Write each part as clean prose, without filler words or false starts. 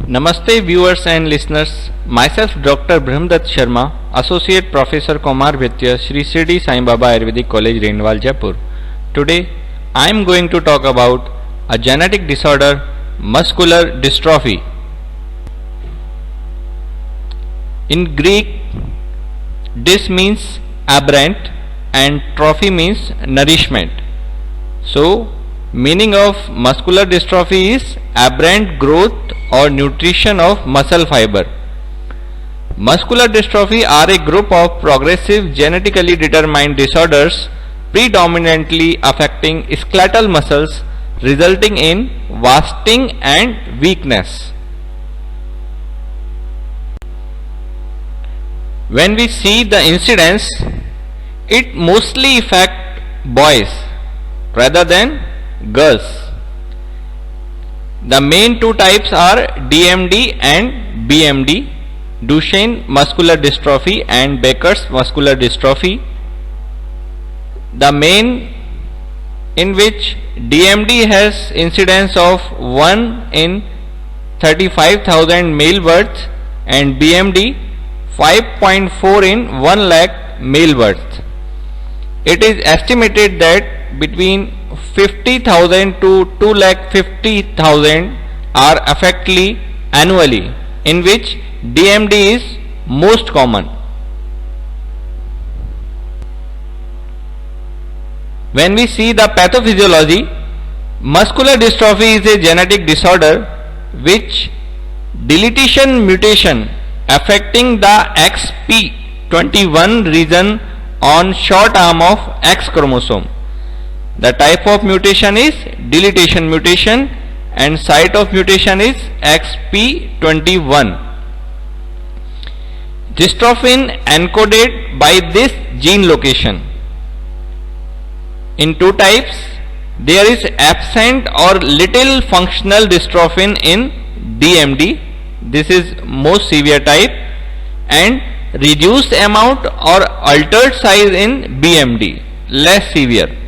Namaste viewers and listeners. Myself Dr. Brahmdatt Sharma, Associate Professor Komarvitya, Shri Shirdi Sai Baba Ayurvedic College, Renwal, Jaipur. Today I am going to talk about a genetic disorder, muscular dystrophy. In Greek, dys means aberrant and trophy means nourishment. So, meaning of muscular dystrophy is aberrant growth or nutrition of muscle fiber. Muscular dystrophy are a group of progressive genetically determined disorders predominantly affecting skeletal muscles, resulting in wasting and weakness. When we see the incidence, it mostly affects boys rather than girls. The main two types are DMD and BMD, Duchenne muscular dystrophy and Becker's muscular dystrophy. The main in which DMD has incidence of 1 in 35,000 male births and BMD 5.4 in 1 lakh male births. It is estimated that between 50,000 to 2,50,000 are affected annually, in which DMD is most common. When we see the pathophysiology, muscular dystrophy is a genetic disorder which deletion mutation affecting the XP21 region on short arm of X chromosome. The type of mutation is deletion mutation and site of mutation is XP21. Dystrophin encoded by this gene location. In two types, there is absent or little functional dystrophin in DMD, this is most severe type, and reduced amount or altered size in BMD, less severe.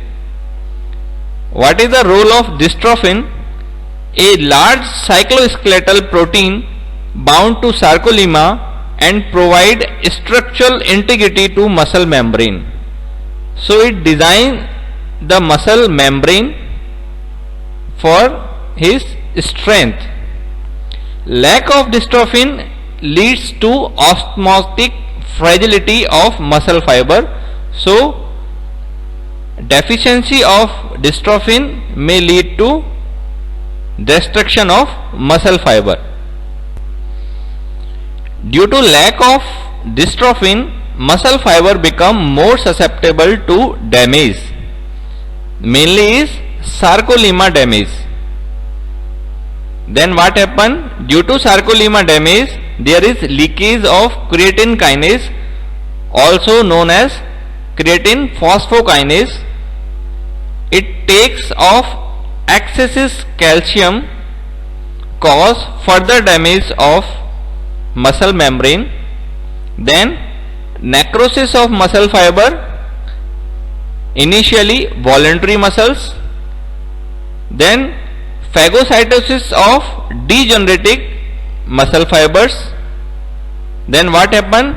What is the role of dystrophin? A large cycloskeletal protein bound to sarcolemma and provide structural integrity to muscle membrane. So it designs the muscle membrane for his strength. Lack of dystrophin leads to osmotic fragility of muscle fiber. So deficiency of dystrophin may lead to destruction of muscle fiber. Due to lack of dystrophin, muscle fiber become more susceptible to damage. Mainly is sarcolemma damage. Then what happen? Due to sarcolemma damage, there is leakage of creatine kinase, also known as creatine phosphokinase. It takes off excess calcium, cause further damage of muscle membrane. Then necrosis of muscle fiber, initially voluntary muscles, then phagocytosis of degenerative muscle fibers. Then what happen?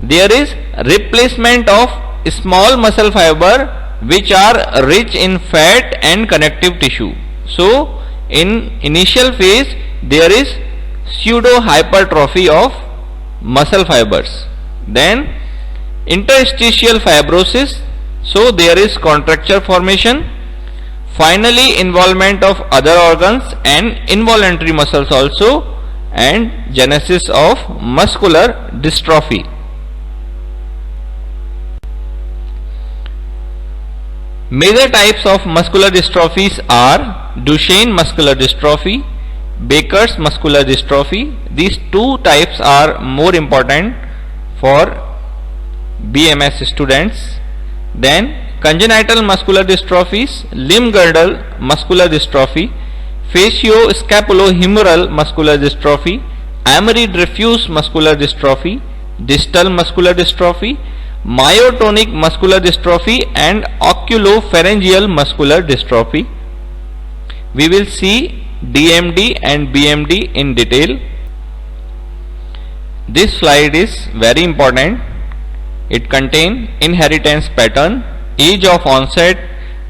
There is replacement of small muscle fiber which are rich in fat and connective tissue. So in initial phase there is pseudo hypertrophy of muscle fibers, then interstitial fibrosis, so there is contracture formation, finally involvement of other organs and involuntary muscles also, and genesis of muscular dystrophy. Major types of muscular dystrophies are Duchenne muscular dystrophy, Becker's muscular dystrophy. These two types are more important for BMS students. Then congenital muscular dystrophies, limb girdle muscular dystrophy, facioscapulohumeral muscular dystrophy, Emery diffuse muscular dystrophy, distal muscular dystrophy, myotonic muscular dystrophy and oculopharyngeal muscular dystrophy. We will see DMD and BMD in detail. This slide is very important. It contains inheritance pattern, age of onset,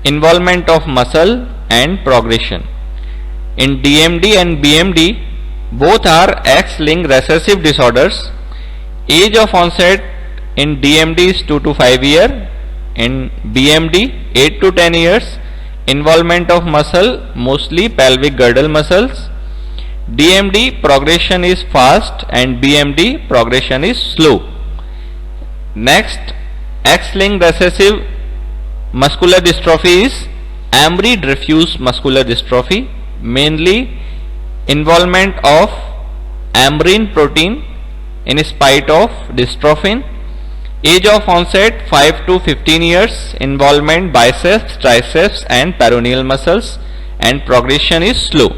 involvement of muscle and progression. In DMD and BMD, both are X-linked recessive disorders. Age of onset in DMD is 2 to 5 years, in BMD 8 to 10 years. Involvement of muscle, mostly pelvic girdle muscles. DMD progression is fast and BMD progression is slow. Next, X-linked recessive muscular dystrophy is Ambry diffuse muscular dystrophy, mainly involvement of ambrin protein in spite of dystrophin. Age of onset 5 to 15 years, involvement biceps, triceps and peroneal muscles, and progression is slow.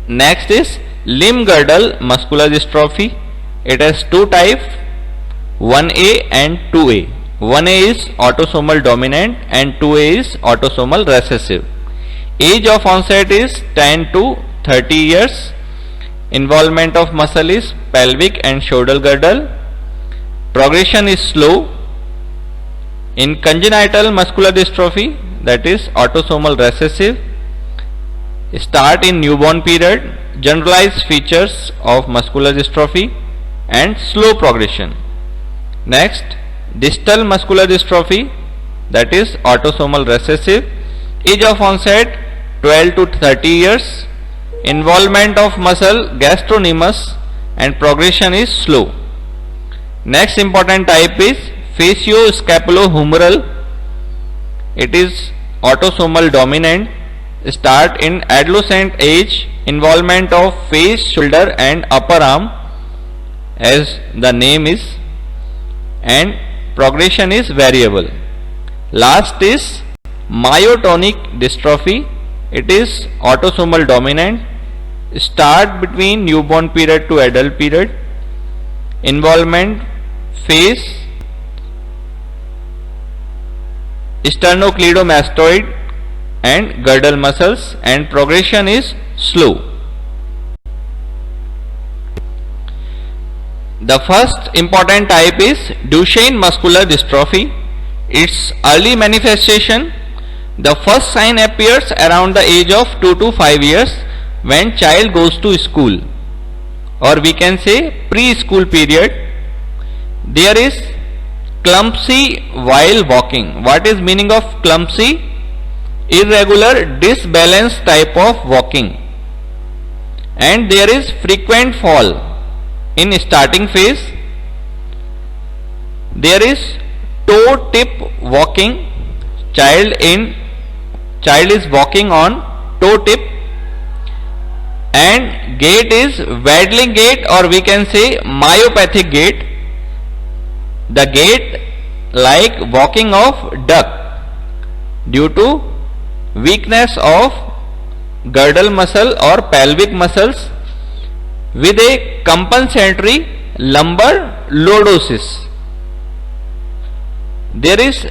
Next is limb girdle muscular dystrophy. It has two types, 1A and 2A. 1A is autosomal dominant and 2A is autosomal recessive. Age of onset is 10 to 30 years. Involvement of muscle is pelvic and shoulder girdle. Progression is slow. In congenital muscular dystrophy, that is autosomal recessive, start in newborn period, generalized features of muscular dystrophy and slow progression. Next, distal muscular dystrophy, that is autosomal recessive, age of onset 12 to 30 years, involvement of muscle gastrocnemius and progression is slow. Next important type is facioscapulohumeral. It is autosomal dominant, start in adolescent age, involvement of face, shoulder and upper arm as the name is, and progression is variable. Last is myotonic dystrophy. It is autosomal dominant, start between newborn period to adult period, involvement face, sternocleidomastoid and girdle muscles, and progression is slow. The first important type is Duchenne muscular dystrophy. Its early manifestation, the first sign appears around the age of 2 to 5 years when child goes to school, or we can say preschool period. There is clumsy while walking. What is meaning of clumsy? Irregular, disbalanced type of walking. And there is frequent fall. In starting phase, there is toe tip walking. Child is walking on toe tip, and gait is waddling gait, or we can say myopathic gait. The gait like walking of duck due to weakness of girdle muscle or pelvic muscles with a compensatory lumbar lordosis. There is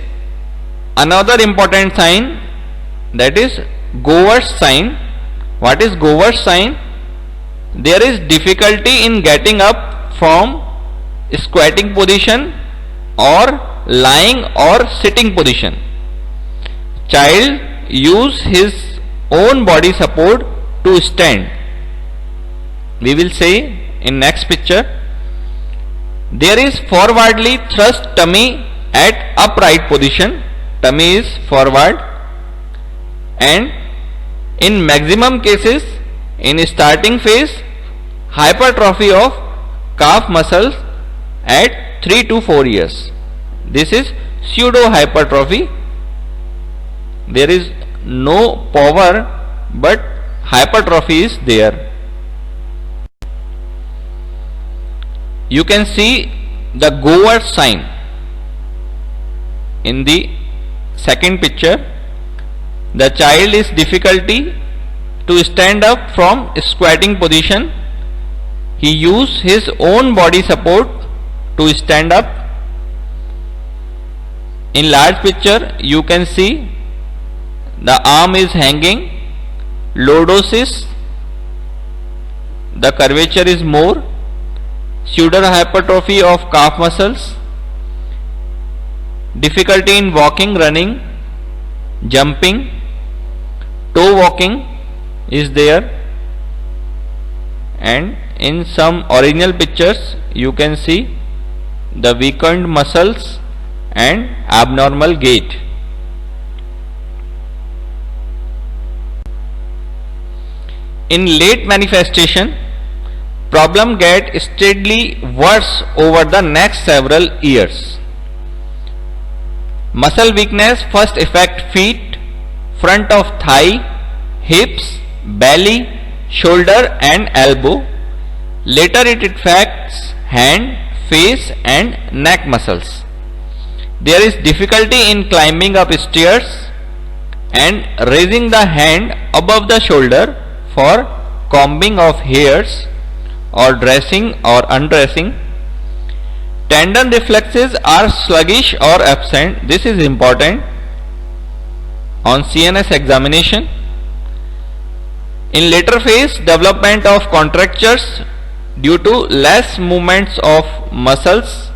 another important sign, that is Gower's sign. What is Gower's sign? There is difficulty in getting up from squatting position or lying or sitting position. Child use his own body support to stand. We will say in next picture. There is forwardly thrust tummy at upright position. Tummy is forward, and in maximum cases, in starting phase, hypertrophy of calf muscles at 3 to 4 years. This is pseudo hypertrophy. There is no power, but hypertrophy is there. You can see the Gower sign in the second picture. The child is difficulty to stand up from squatting position. He use his own body support to stand up. In large picture you can see the arm is hanging lordosis, the curvature is more, pseudohypertrophy of calf muscles, difficulty in walking, running, jumping, toe walking is there, and in some original pictures you can see the weakened muscles and abnormal gait. In late manifestation, problem get steadily worse over the next several years. Muscle weakness first affect feet, front of thigh, hips, belly, shoulder and elbow. Later it affects hand, face and neck muscles. There is difficulty in climbing up stairs and raising the hand above the shoulder for combing of hairs or dressing or undressing. Tendon reflexes are sluggish or absent. This is important on CNS examination. In later phase, development of contractures due to less movements of muscles.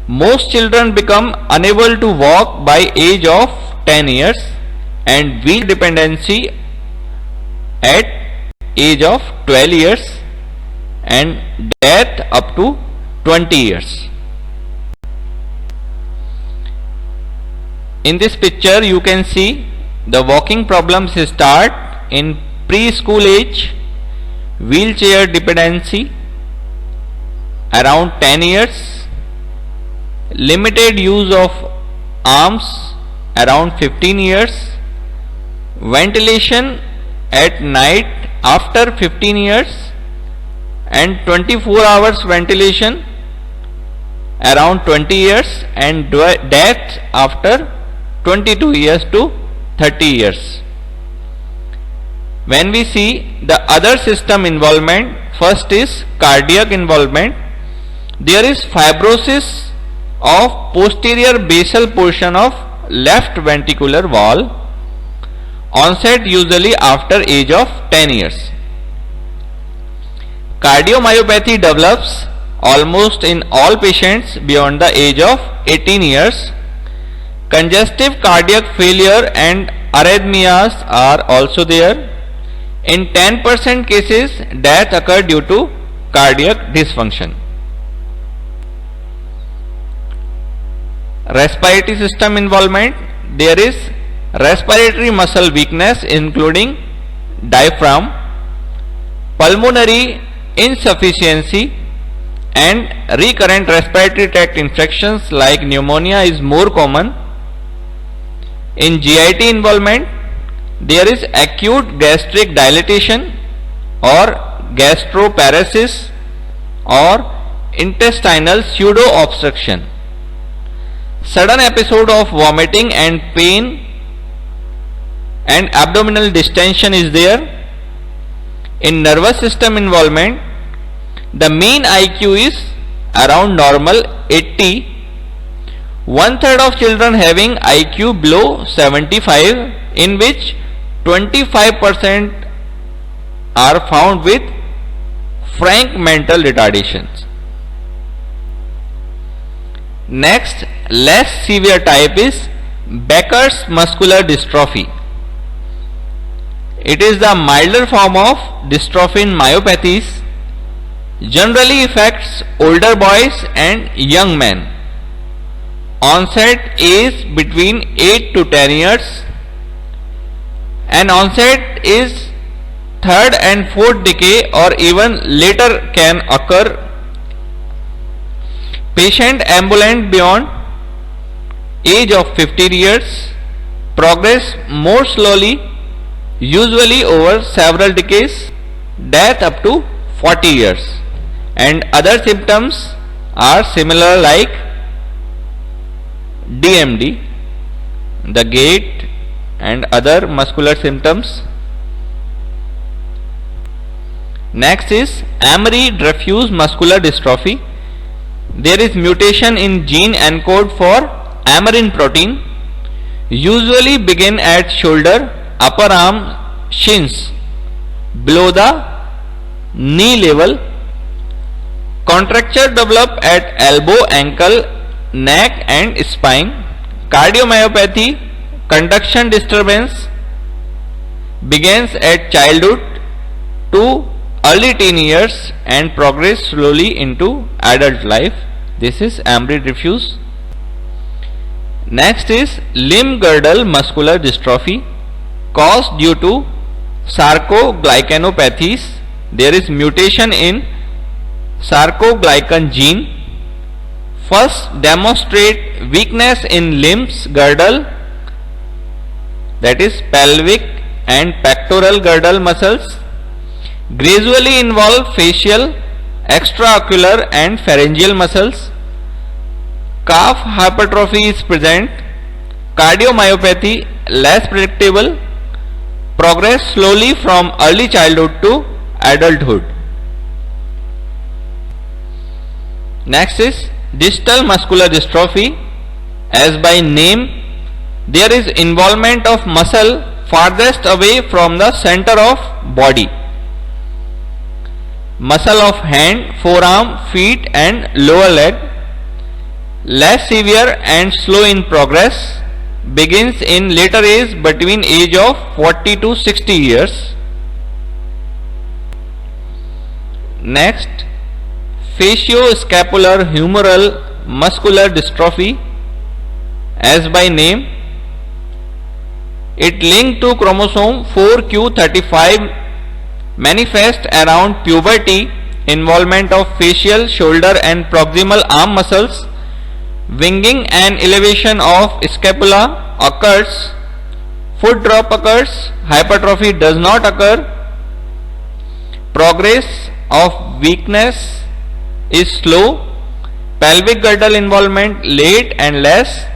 Most children become unable to walk by age of 10 years and wheel dependency at age of 12 years and death up to 20 years. In this picture you can see the walking problems start in preschool age, wheelchair dependency around 10 years, limited use of arms around 15 years, ventilation at night after 15 years and 24 hours ventilation around 20 years and death after 22 years to 30 years. When we see the other system involvement, first is cardiac involvement. There is fibrosis of posterior basal portion of left ventricular wall, onset usually after age of 10 years. Cardiomyopathy develops almost in all patients beyond the age of 18 years. Congestive cardiac failure and arrhythmias are also there. In 10% cases, death occur due to cardiac dysfunction. Respiratory system involvement, there is respiratory muscle weakness including diaphragm, pulmonary insufficiency and recurrent respiratory tract infections like pneumonia is more common. In GIT involvement, there is acute gastric dilatation or gastroparesis or intestinal pseudo obstruction. Sudden episode of vomiting and pain and abdominal distension is there. In nervous system involvement, the mean IQ is around normal 80. 1/3 of children having IQ below 75, in which 25% are found with frank mental retardations. Next, less severe type is Becker's muscular dystrophy. It is the milder form of dystrophy in myopathies, generally affects older boys and young men. Onset is between 8 to 10 years and onset is third and fourth decade or even later can occur. Patient ambulant beyond age of 15 years, progress more slowly, usually over several decades, death up to 40 years, and other symptoms are similar like DMD, the gait and other muscular symptoms. Next is Emery-Dreifuss muscular dystrophy. There is mutation in gene encode for Emerin protein, usually begin at shoulder upper arm shins below the knee level. Contracture develop at elbow, ankle, neck and spine. Cardiomyopathy, conduction disturbance begins at childhood to early teen years and progress slowly into adult life. This is Ambry diffuse. Next is limb girdle muscular dystrophy, caused due to sarcoglycanopathies. There is mutation in sarcoglycan gene. First demonstrate weakness in limbs girdle, that is pelvic and pectoral girdle muscles. Gradually involve facial, extraocular and pharyngeal muscles. Calf hypertrophy is present. Cardiomyopathy less predictable. Progress slowly from early childhood to adulthood. Next is distal muscular dystrophy. As by name, there is involvement of muscle farthest away from the center of body. Muscle of hand, forearm, feet and lower leg. Less severe and slow in progress. Begins in later age between age of 40 to 60 years. Next, facioscapular humeral muscular dystrophy. As by name, it linked to chromosome 4q35, manifest around puberty. Involvement of facial, shoulder and proximal arm muscles. Winging and elevation of scapula occurs. Foot drop occurs. Hypertrophy does not occur. Progress of weakness is slow. Pelvic girdle involvement late and less.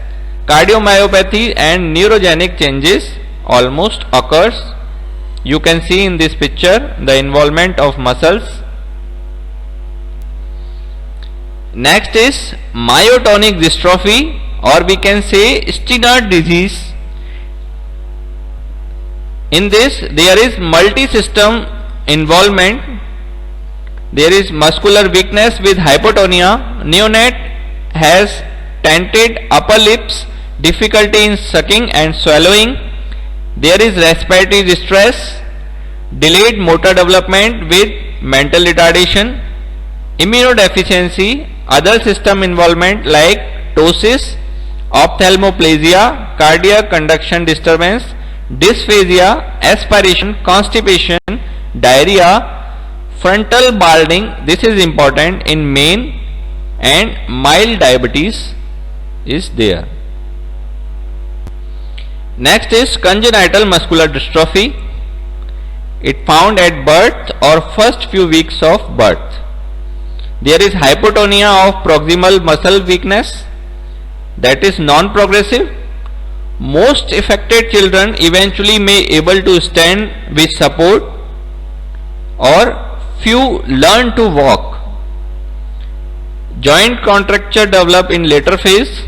Cardiomyopathy and neurogenic changes almost occurs. You can see in this picture the involvement of muscles. Next is myotonic dystrophy, or we can say Steinert disease. In this there is multi-system involvement. There is muscular weakness with hypotonia. Neonate has tented upper lips, difficulty in sucking and swallowing. There is respiratory distress, delayed motor development with mental retardation, immunodeficiency, other system involvement like ptosis, ophthalmoplegia, cardiac conduction disturbance, dysphagia, aspiration, constipation, diarrhea, frontal balding, this is important in men, and mild diabetes is there. Next is congenital muscular dystrophy. It found at birth or first few weeks of birth. There is hypotonia of proximal muscle weakness, that is non-progressive. Most affected children eventually may able to stand with support, or few learn to walk. Joint contracture develop in later phase.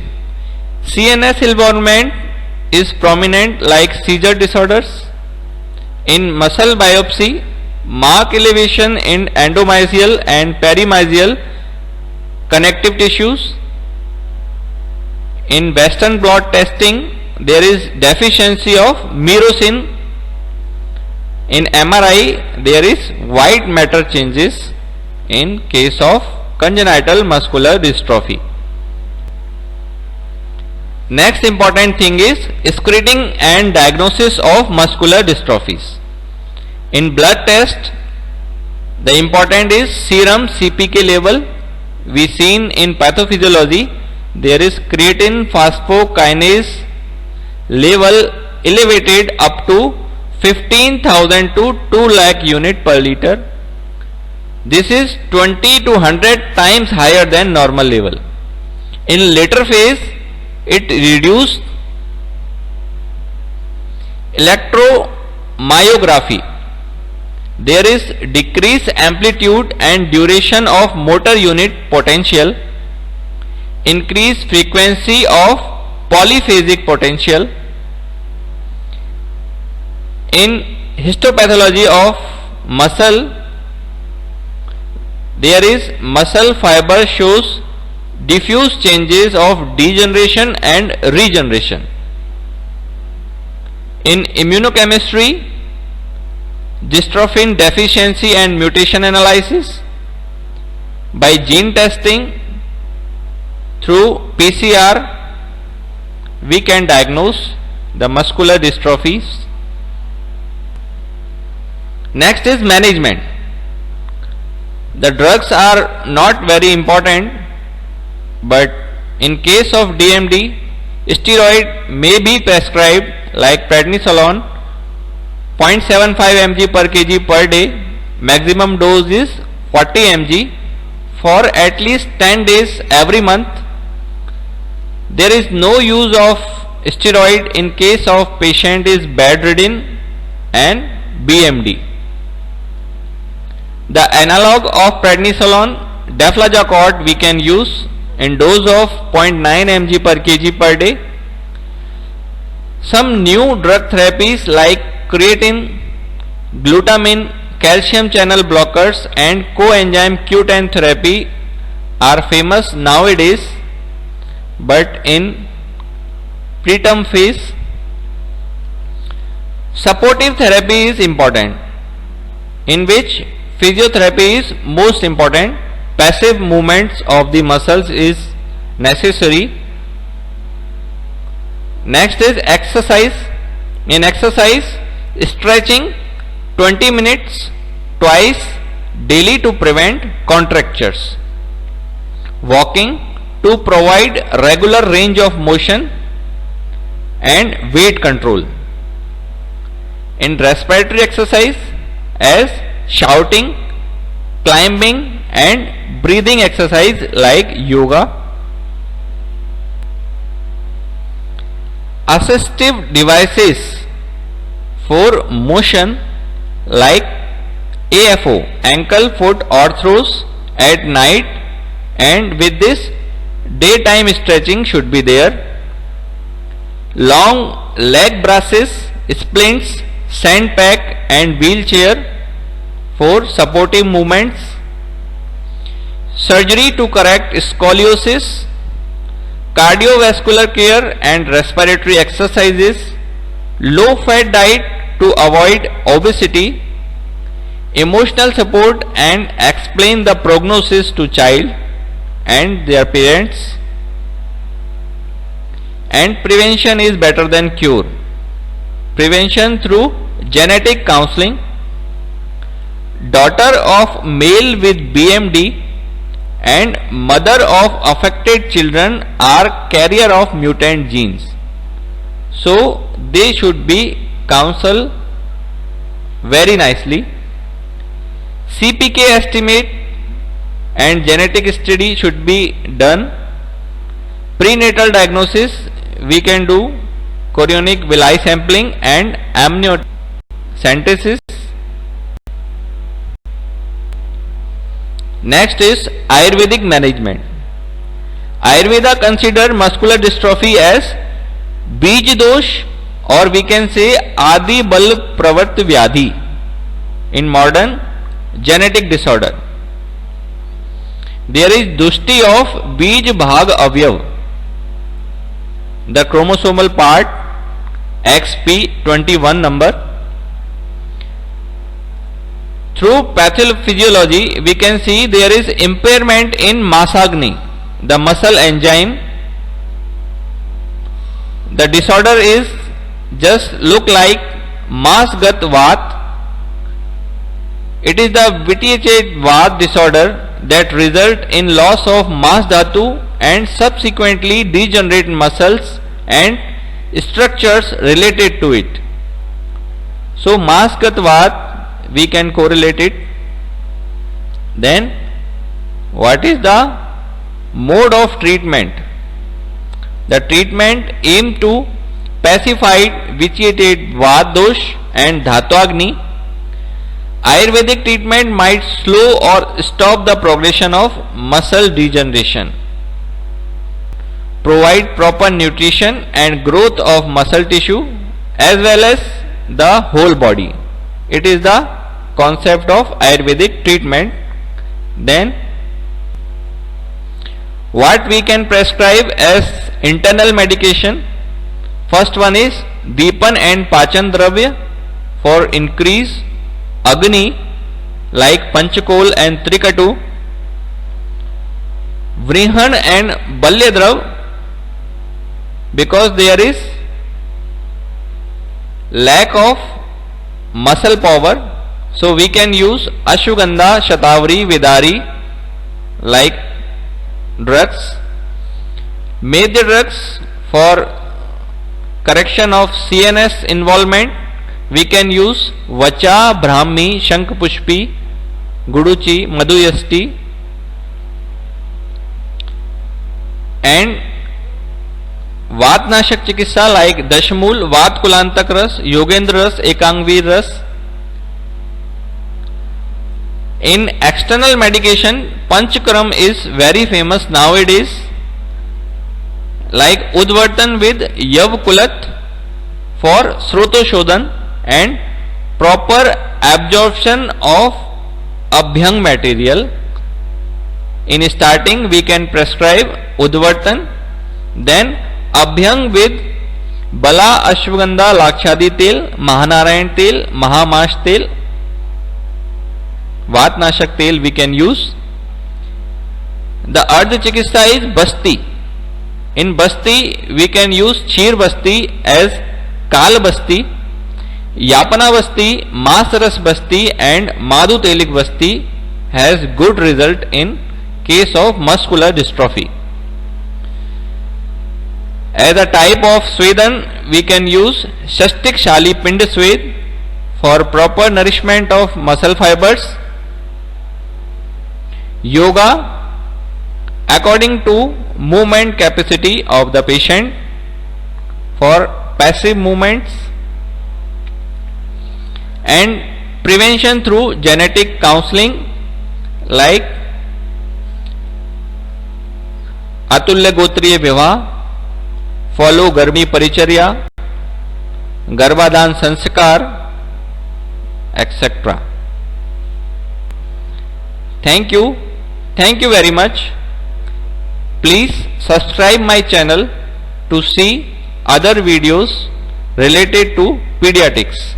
CNS involvement is prominent like seizure disorders. In muscle biopsy, mark elevation in endomysial and perimysial connective tissues. In Western blot testing, there is deficiency of myrosin. In MRI, there is white matter changes in case of congenital muscular dystrophy. Next important thing is screening and diagnosis of muscular dystrophies. In blood test, the important is serum CPK level. We seen in pathophysiology, there is creatine phosphokinase level elevated up to 15,000 to 2 lakh unit per liter. This is 20 to 100 times higher than normal level. In later phase, it reduced. Electromyography, there is decreased amplitude and duration of motor unit potential, increased frequency of polyphasic potential. In histopathology of muscle, there is muscle fiber shows diffuse changes of degeneration and regeneration. In immunochemistry, dystrophin deficiency and mutation analysis, by gene testing through PCR, we can diagnose the muscular dystrophies. Next is management. The drugs are not very important, but in case of DMD, steroid may be prescribed like prednisolone 0.75 mg per kg per day. Maximum dose is 40 mg for at least 10 days every month. There is no use of steroid in case of patient is bedridden and BMD. The analog of prednisolone, deflazacort, we can use in dose of 0.9 mg per kg per day. Some new drug therapies like creatine, glutamine, calcium channel blockers and coenzyme Q10 therapy are famous nowadays, but in preterm phase. Supportive therapy is important, in which physiotherapy is most important. Passive movements of the muscles is necessary. Next is exercise. In exercise, stretching 20 minutes twice daily to prevent contractures. Walking to provide regular range of motion and weight control. In respiratory exercise, as shouting, climbing and breathing exercise like yoga. Assistive devices for motion like AFO, ankle foot orthos at night, and with this daytime stretching should be there. Long leg braces, splints, sandpack and wheelchair for supportive movements. Surgery to correct scoliosis, cardiovascular care and respiratory exercises, low fat diet to avoid obesity, emotional support and explain the prognosis to child and their parents, and prevention is better than cure. Prevention through genetic counseling. Daughter of male with BMD and mother of affected children are carrier of mutant genes, so they should be counseled very nicely. CPK estimate and genetic study should be done. Prenatal diagnosis, we can do chorionic villi sampling and amniocentesis. Next is Ayurvedic management. Ayurveda consider muscular dystrophy as Bij dosh, or we can say Adi Bal Pravart Vyadhi in modern genetic disorder. There is Dushti of Bij Bhag Avyav, the chromosomal part XP21 number. Through pathophysiology, we can see there is impairment in Masagni, the muscle enzyme. The disorder is just look like Masgat Vat. It is the Vitiated Vat disorder that result in loss of Mas Dhatu and subsequently degenerate muscles and structures related to it. So Masgat Vat, we can correlate it. Then what is the mode of treatment? The treatment aim to pacify vitiated Vat dosh and Dhatwagni. Ayurvedic treatment might slow or stop the progression of muscle degeneration. Provide proper nutrition and growth of muscle tissue, as well as the whole body. It is the concept of Ayurvedic treatment. Then what we can prescribe as internal medication? First one is Deepan and Pachan Dravya for increase Agni, like Panchakol and Trikatu. Vrihan and Balyadrav, because there is lack of muscle power, so we can use Ashwagandha, Shatavari, Vidari like drugs. Major drugs for correction of CNS involvement, we can use Vacha, Brahmi, Shankpushpi, Guduchi, Madhuyasti, and Vatnashak Chikitsa like Dashmul, Vat Kulantak Ras, Yogendra Ras, Ekangvir Ras. In external medication, Panchkaram is very famous nowadays, like Udvartan with Yav Kulat for Srotoshodhan and proper absorption of Abhyang material. In starting, we can prescribe Udvartan, then Abhyang with Bala, Ashwagandha, Lakshadi Tel, Mahanarayan Tel, Mahamash Tel, Vatnashak Tel we can use. The Ardha Chikitsa is Basti. In Basti, we can use Chir Basti as Kal Basti, Yapana Basti, Masaras Basti and Madhu Telik Basti has good result in case of muscular dystrophy. As a type of Swedan, we can use Shastik Shali Pind Swed for proper nourishment of muscle fibers. Yoga according to movement capacity of the patient for passive movements, and prevention through genetic counseling like Atulya Gotriya Vivah, follow Garmi Paricharya, Garbhadan Sanskar, etc. Thank you very much. Please subscribe my channel to see other videos related to pediatrics.